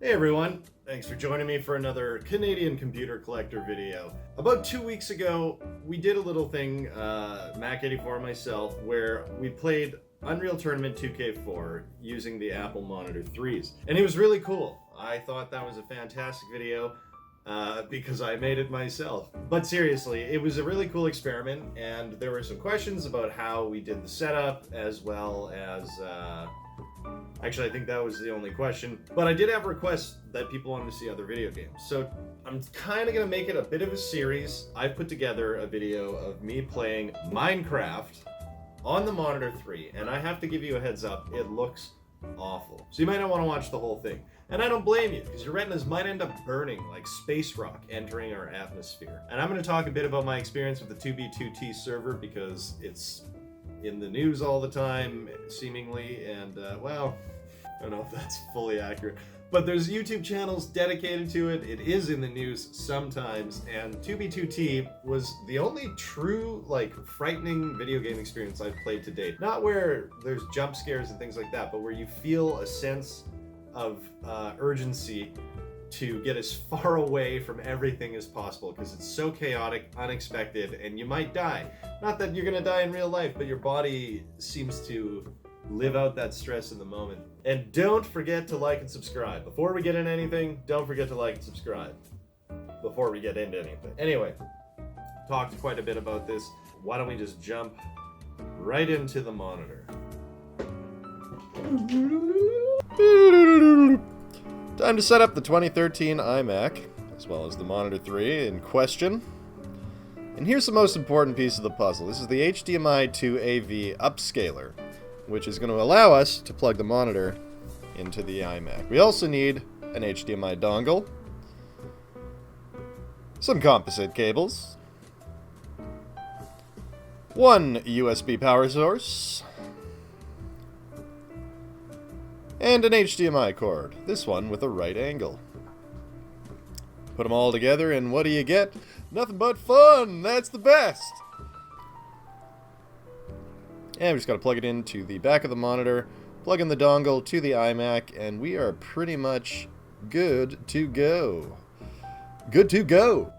Hey everyone, thanks for joining me for another Canadian computer collector video. About 2 weeks ago, we did a little thing, Mac 84 and myself, where we played Unreal Tournament 2K4 using the Apple Monitor 3s. And it was really cool. I thought that was a fantastic video because I made it myself. But seriously, it was a really cool experiment, and there were some questions about how we did the setup, as well as actually, I think that was the only question. But I did have requests that people wanted to see other video games. So I'm kind of going to make it a bit of a series. I've put together a video of me playing Minecraft on the Monitor 3. And I have to give you a heads up, it looks awful. So you might not want to watch the whole thing. And I don't blame you, because your retinas might end up burning like space rock entering our atmosphere. And I'm going to talk a bit about my experience with the 2B2T server, because it's in the news all the time, seemingly, and well, I don't know if that's fully accurate, but there's YouTube channels dedicated to it. It is in the news sometimes, and 2B2T was the only true, like, frightening video game experience I've played to date. Not where there's jump scares and things like that, but where you feel a sense of urgency to get as far away from everything as possible, because it's so chaotic, unexpected, and you might die. Not that you're gonna die in real life, but your body seems to live out that stress in the moment. And don't forget to like and subscribe. Before we get into anything, don't forget to like and subscribe. Before we get into anything. Anyway, talked quite a bit about this. Why don't we just jump right into the monitor? Time to set up the 2013 iMac, as well as the Monitor 3 in question. And here's the most important piece of the puzzle. This is the HDMI to AV upscaler, which is going to allow us to plug the monitor into the iMac. We also need an HDMI dongle, some composite cables, one USB power source, and an HDMI cord, this one with a right angle. Put them all together, and what do you get? Nothing but fun! That's the best! And we just gotta plug it into the back of the monitor, plug in the dongle to the iMac, and we are pretty much good to go. Good to go!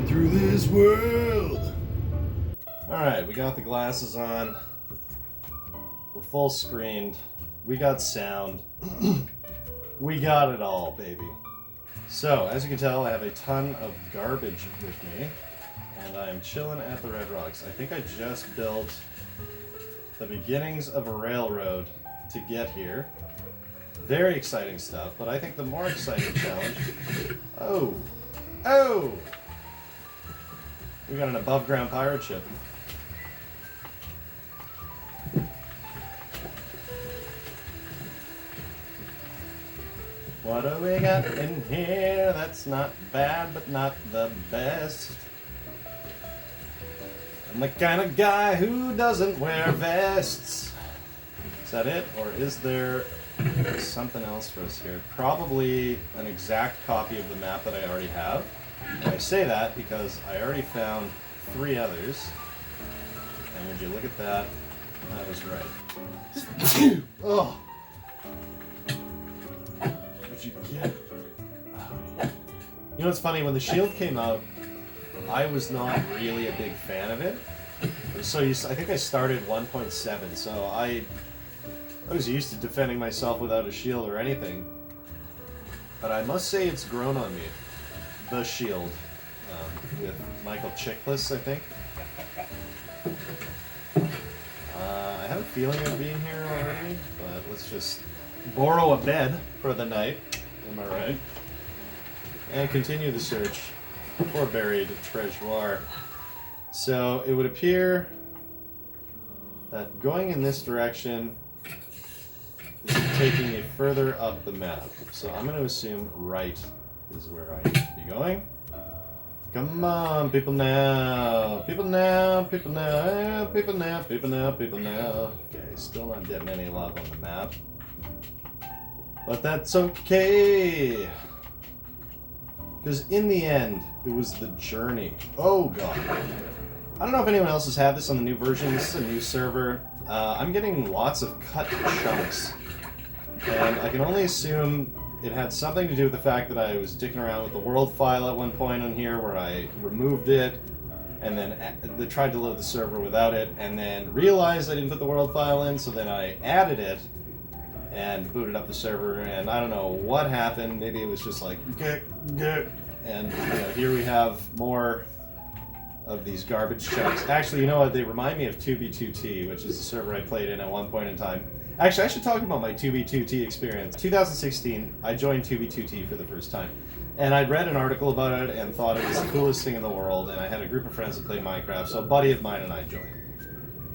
Through this world. Alright, we got the glasses on. We're full screened. We got sound. We got it all, baby. So, as you can tell, I have a ton of garbage with me, and I'm chilling at the Red Rocks. I think I just built the beginnings of a railroad to get here. Very exciting stuff, but I think the more exciting challenge... Oh! We got an above-ground pirate ship. What do we got in here? That's not bad, but not the best. I'm the kind of guy who doesn't wear vests. Is that it? Or is there something else for us here? Probably an exact copy of the map that I already have. And I say that because I already found 3 others. And would you look at that? I was right. Oh! What'd you get? Oh. You know what's funny? When the Shield came out, I was not really a big fan of it. So I think I started 1.7, so I was used to defending myself without a shield or anything. But I must say it's grown on me. The Shield, with Michael Chiklis, I think. I have a feeling of being here already, but let's just borrow a bed for the night, am I right? And continue the search for buried treasure. So it would appear that going in this direction is it taking me further up the map? So I'm going to assume right is where I need to be going. Come on, people now. People now, people now, people now, people now, people now. Okay, still not getting any love on the map. But that's okay. Because in the end, it was the journey. Oh god. I don't know if anyone else has had this on the new version. This is a new server. I'm getting lots of cut chunks. And I can only assume it had something to do with the fact that I was dicking around with the world file at one point on here where I removed it and then tried to load the server without it and then realized I didn't put the world file in, so then I added it and booted up the server, and I don't know what happened. Maybe it was just like, and here we have more of these garbage chunks. Actually, you know what? They remind me of 2B2T, which is the server I played in at one point in time. Actually, I should talk about my 2B2T experience. 2016, I joined 2B2T for the first time. And I'd read an article about it and thought it was the coolest thing in the world, and I had a group of friends that played Minecraft, so a buddy of mine and I joined.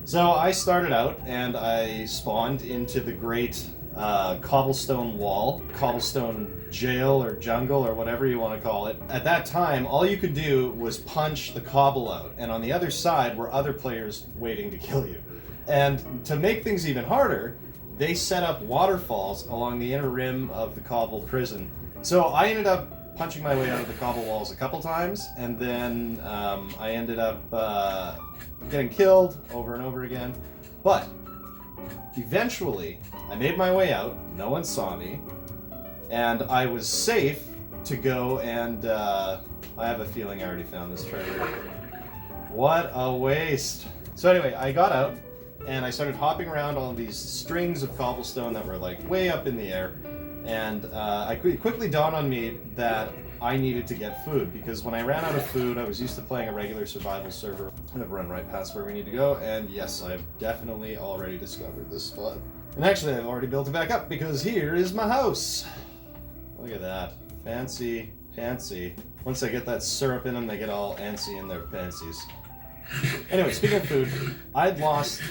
So I started out, and I spawned into the great cobblestone wall, cobblestone jail or jungle or whatever you want to call it. At that time, all you could do was punch the cobble out, and on the other side were other players waiting to kill you. And to make things even harder, they set up waterfalls along the inner rim of the cobble prison. So I ended up punching my way out of the cobble walls a couple times, and then I ended up getting killed over and over again. But eventually, I made my way out, no one saw me, and I was safe to go and, I have a feeling I already found this treasure. What a waste. So anyway, I got out, and I started hopping around on these strings of cobblestone that were like way up in the air, and it quickly dawned on me that I needed to get food, because when I ran out of food, I was used to playing a regular survival server. I'm gonna run right past where we need to go, and yes, I've definitely already discovered this spot. And actually, I've already built it back up, because here is my house. Look at that. Fancy, fancy. Once I get that syrup in them, they get all antsy in their pansies. Anyway, speaking of food, I'd lost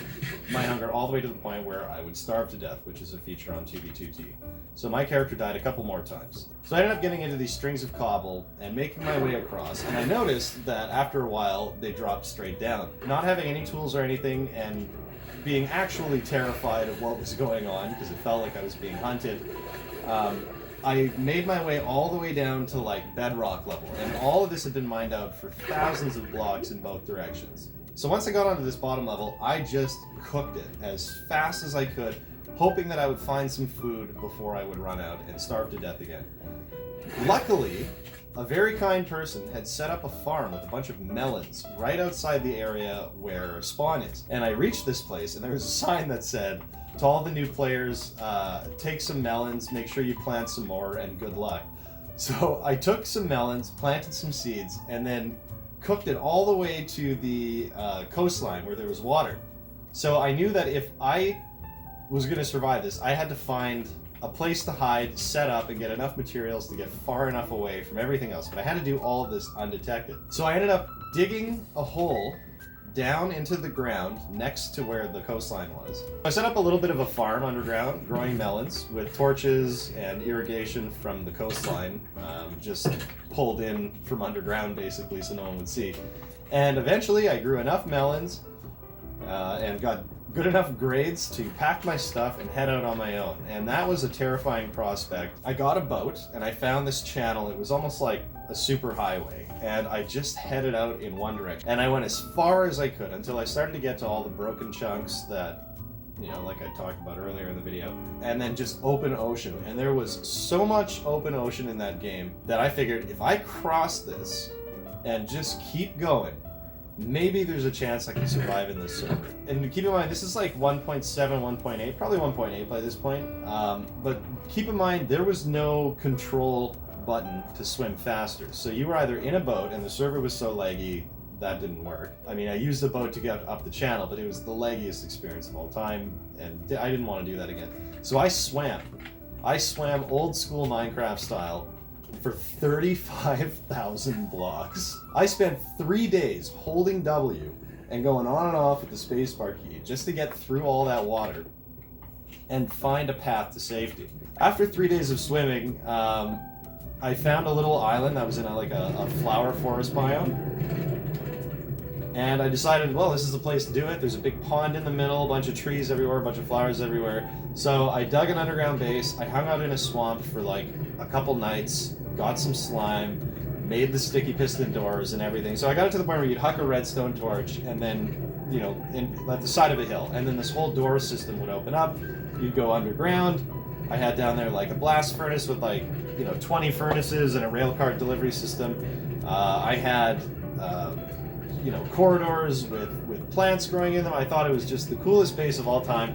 my hunger all the way to the point where I would starve to death, which is a feature on 2B2T. So my character died a couple more times. So I ended up getting into these strings of cobble and making my way across, and I noticed that after a while, they dropped straight down. Not having any tools or anything, and being actually terrified of what was going on, because it felt like I was being hunted, I made my way all the way down to like bedrock level, and all of this had been mined out for thousands of blocks in both directions. So once I got onto this bottom level, I just cooked it as fast as I could, hoping that I would find some food before I would run out and starve to death again. Luckily, a very kind person had set up a farm with a bunch of melons right outside the area where spawn is. And I reached this place, and there was a sign that said, to all the new players, take some melons, make sure you plant some more, and good luck. So I took some melons, planted some seeds, and then cooked it all the way to the coastline where there was water. So I knew that if I was going to survive this, I had to find a place to hide, set up, and get enough materials to get far enough away from everything else. But I had to do all of this undetected. So I ended up digging a hole down into the ground next to where the coastline was. I set up a little bit of a farm underground, growing melons with torches and irrigation from the coastline, just pulled in from underground basically so no one would see. And eventually I grew enough melons and got good enough grades to pack my stuff and head out on my own. And that was a terrifying prospect. I got a boat and I found this channel. It was almost like a super highway, and I just headed out in one direction. And I went as far as I could until I started to get to all the broken chunks that, you know, like I talked about earlier in the video, and then just open ocean. And there was so much open ocean in that game that I figured if I cross this and just keep going, maybe there's a chance I can survive in this server. And keep in mind, this is like 1.7, 1.8, probably 1.8 by this point. But keep in mind, there was no control button to swim faster. So you were either in a boat, and the server was so laggy, that didn't work. I mean, I used the boat to get up the channel, but it was the laggiest experience of all time, and I didn't want to do that again. So I swam. I swam old school Minecraft style for 35,000 blocks. I spent 3 days holding W and going on and off with the spacebar key just to get through all that water. and find a path to safety. After 3 days of swimming, I found a little island that was in a flower forest biome. And I decided, well, this is the place to do it. There's a big pond in the middle, a bunch of trees everywhere, a bunch of flowers everywhere. So I dug an underground base. I hung out in a swamp for like a couple nights, got some slime, made the sticky piston doors and everything. So I got it to the point where you'd huck a redstone torch and then, you know, at the side of a hill. And then this whole door system would open up. You'd go underground. I had down there like a blast furnace with like, you know, 20 furnaces and a railcar delivery system. I had... you know, corridors with plants growing in them. I thought it was just the coolest base of all time,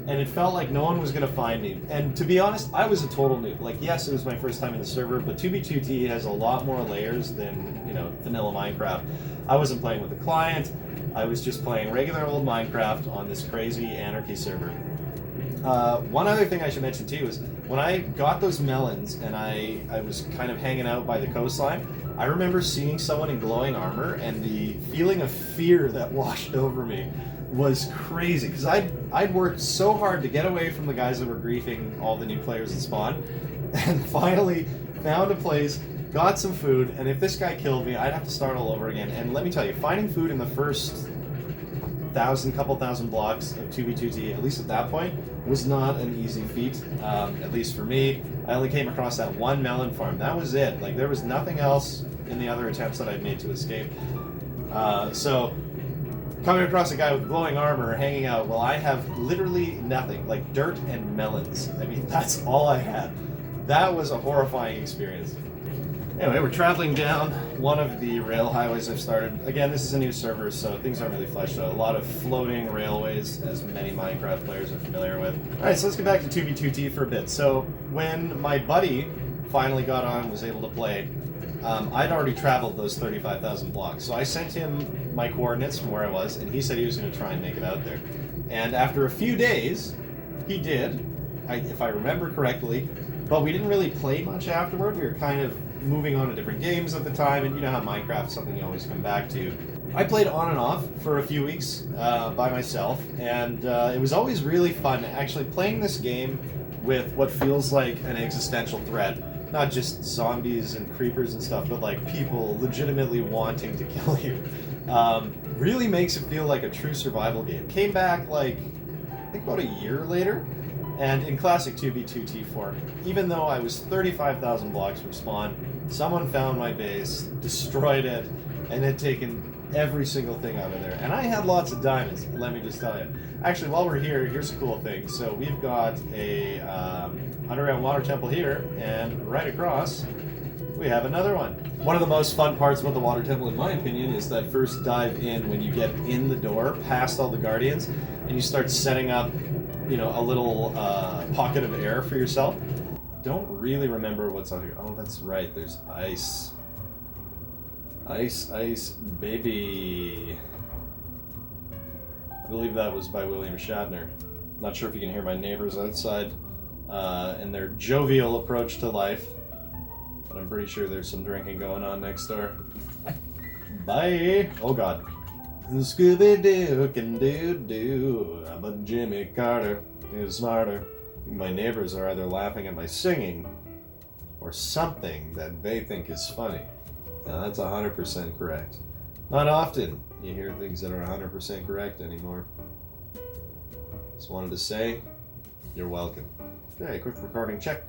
and it felt like no one was going to find me. And to be honest, I was a total noob. Like, yes, it was my first time in the server, but 2B2T has a lot more layers than, you know, vanilla Minecraft. I wasn't playing with a client. I was just playing regular old Minecraft on this crazy anarchy server. One other thing I should mention too is when I got those melons and I was kind of hanging out by the coastline, I remember seeing someone in glowing armor, and the feeling of fear that washed over me was crazy, because I'd worked so hard to get away from the guys that were griefing all the new players at spawn, and finally found a place, got some food, and if this guy killed me, I'd have to start all over again. And let me tell you, finding food in the first couple thousand blocks of 2B2T, at least at that point, was not an easy feat, at least for me. I only came across that one melon farm. That was it. Like, there was nothing else in the other attempts that I'd made to escape. So, coming across a guy with glowing armor hanging out, well, I have literally nothing. Like, dirt and melons. I mean, that's all I had. That was a horrifying experience. Anyway, we're traveling down one of the rail highways I've started. Again, this is a new server, so things aren't really fleshed out. A lot of floating railways, as many Minecraft players are familiar with. Alright, so let's get back to 2B2T for a bit. So, when my buddy finally got on and was able to play, I'd already traveled those 35,000 blocks. So I sent him my coordinates from where I was, and he said he was going to try and make it out there. And after a few days, he did, if I remember correctly, but we didn't really play much afterward. We were kind of moving on to different games at the time, and you know how Minecraft's something you always come back to. I played on and off for a few weeks by myself, and it was always really fun actually playing this game with what feels like an existential threat. Not just zombies and creepers and stuff, but like people legitimately wanting to kill you. Really makes it feel like a true survival game. Came back like, I think about a year later, and in classic 2B2T form, even though I was 35,000 blocks from spawn, someone found my base, destroyed it, and had taken every single thing out of there. And I had lots of diamonds, let me just tell you. Actually, while we're here, here's a cool thing. So we've got a underground water temple here, and right across, we have another one. One of the most fun parts about the water temple, in my opinion, is that first dive in when you get in the door, past all the guardians, and you start setting up, you know, a little pocket of air for yourself. Don't really remember what's out here. Oh, that's right, there's ice. Ice, ice, baby. I believe that was by William Shatner. Not sure if you can hear my neighbors outside and their jovial approach to life, but I'm pretty sure there's some drinking going on next door. Bye! Oh god. Scooby-Doo can do, but Jimmy Carter is smarter. My neighbors are either laughing at my singing or something that they think is funny. Now that's 100% correct. Not often you hear things that are 100% correct anymore. Just wanted to say, you're welcome. Okay, quick recording check.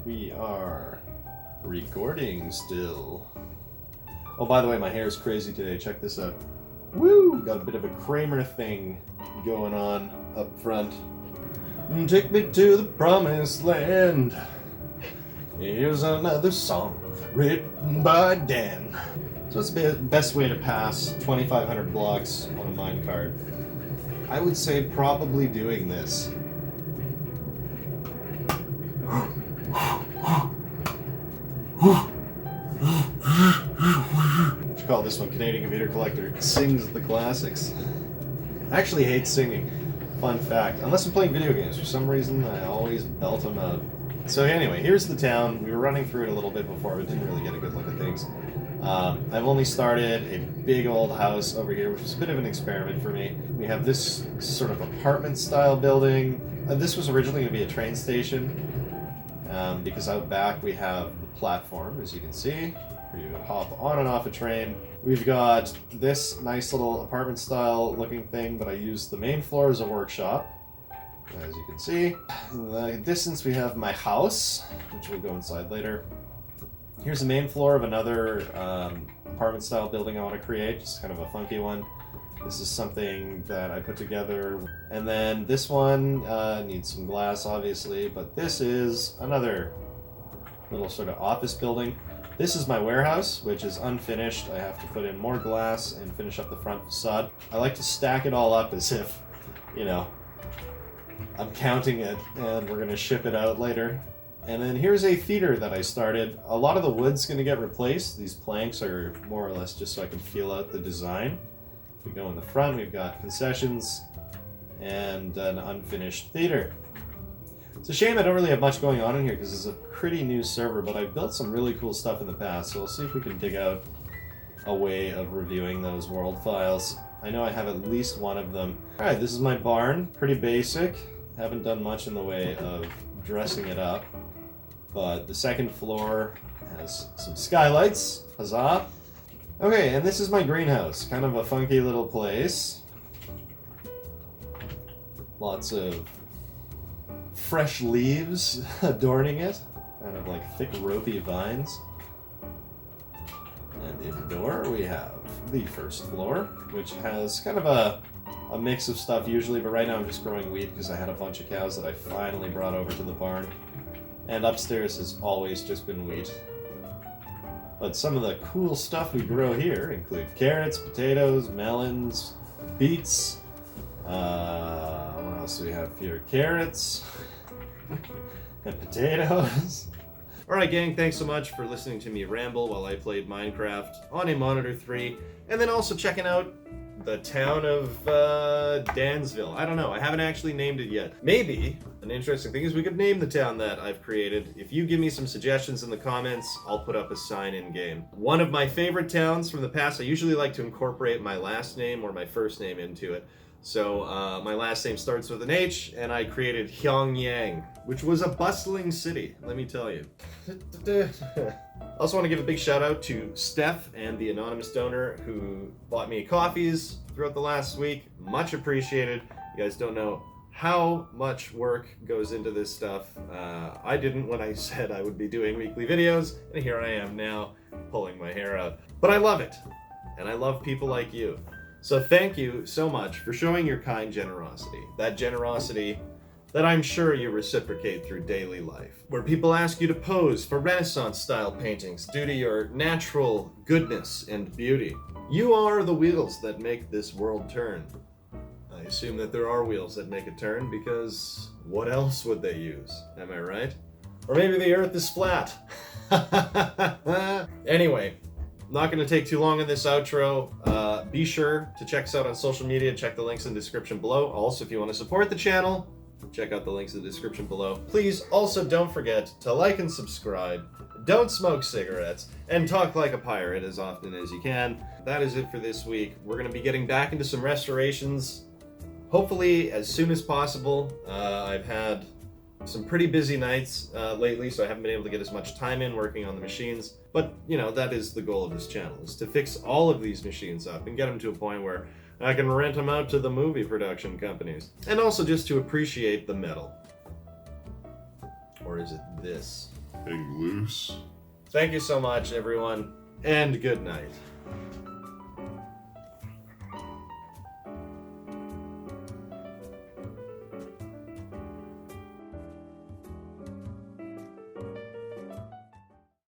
We are recording still. Oh, by the way, my hair is crazy today. Check this out. Woo! Got a bit of a Kramer thing going on up front. Take me to the promised land. Here's another song written by Dan. So what's the best way to pass 2,500 blocks on a minecart? I would say probably doing this. What you call this one? Canadian Computer Collector sings the classics. I actually hate singing. Fun fact. Unless I'm playing video games, for some reason I always belt them out. So anyway, here's the town. We were running through it a little bit before, but didn't really get a good look at things. I've only started a big old house over here, which is a bit of an experiment for me. We have this sort of apartment-style building. This was originally going to be a train station, because out back we have the platform, as you can see, where you hop on and off a train. We've got this nice little apartment-style looking thing, but I used the main floor as a workshop, as you can see. In the distance we have my house, which we'll go inside later. Here's the main floor of another apartment-style building I want to create, just kind of a funky one. This is something that I put together. And then this one needs some glass, obviously, but this is another little sort of office building. This is my warehouse, which is unfinished. I have to put in more glass and finish up the front facade. I like to stack it all up as if, you know, I'm counting it and we're going to ship it out later. And then here's a theater that I started. A lot of the wood's going to get replaced. These planks are more or less just so I can feel out the design. We go in the front, we've got concessions and an unfinished theater. It's a shame I don't really have much going on in here because it's a pretty new server, but I've built some really cool stuff in the past, so we'll see if we can dig out a way of reviewing those world files. I know I have at least one of them. Alright, this is my barn. Pretty basic. Haven't done much in the way of dressing it up. But the second floor has some skylights. Huzzah! Okay, and this is my greenhouse. Kind of a funky little place. Lots of fresh leaves adorning it. Kind of like thick ropey vines. And indoor we have the first floor, which has kind of a mix of stuff usually, but right now I'm just growing wheat because I had a bunch of cows that I finally brought over to the barn. And upstairs has always just been wheat. But some of the cool stuff we grow here include carrots, potatoes, melons, beets. What else do we have here? Carrots and potatoes. Alright gang, thanks so much for listening to me ramble while I played Minecraft on a Monitor 3. And then also checking out the town of Dansville. I don't know, I haven't actually named it yet. Maybe an interesting thing is we could name the town that I've created. If you give me some suggestions in the comments, I'll put up a sign in game. One of my favorite towns from the past, I usually like to incorporate my last name or my first name into it. So my last name starts with an H, and I created Pyongyang, which was a bustling city, let me tell you. I also want to give a big shout out to Steph and the anonymous donor who bought me coffees throughout the last week. Much appreciated. You guys don't know how much work goes into this stuff. I didn't when I said I would be doing weekly videos, and here I am now pulling my hair out. But I love it, and I love people like you. So thank you so much for showing your kind generosity. That generosity that I'm sure you reciprocate through daily life, where people ask you to pose for Renaissance-style paintings due to your natural goodness and beauty. You are the wheels that make this world turn. I assume that there are wheels that make it turn, because what else would they use? Am I right? Or maybe the earth is flat. Anyway, not going to take too long in this outro. Be sure to check us out on social media. Check the links in the description below. Also, if you want to support the channel, check out the links in the description below. Please also don't forget to like and subscribe. Don't smoke cigarettes, and talk like a pirate as often as you can. That is it for this week. We're going to be getting back into some restorations, hopefully as soon as possible. I've had some pretty busy nights lately, so I haven't been able to get as much time in working on the machines. But, you know, that is the goal of this channel, is to fix all of these machines up and get them to a point where I can rent them out to the movie production companies. And also just to appreciate the metal. Or is it this? Hang loose. Thank you so much, everyone, and good night.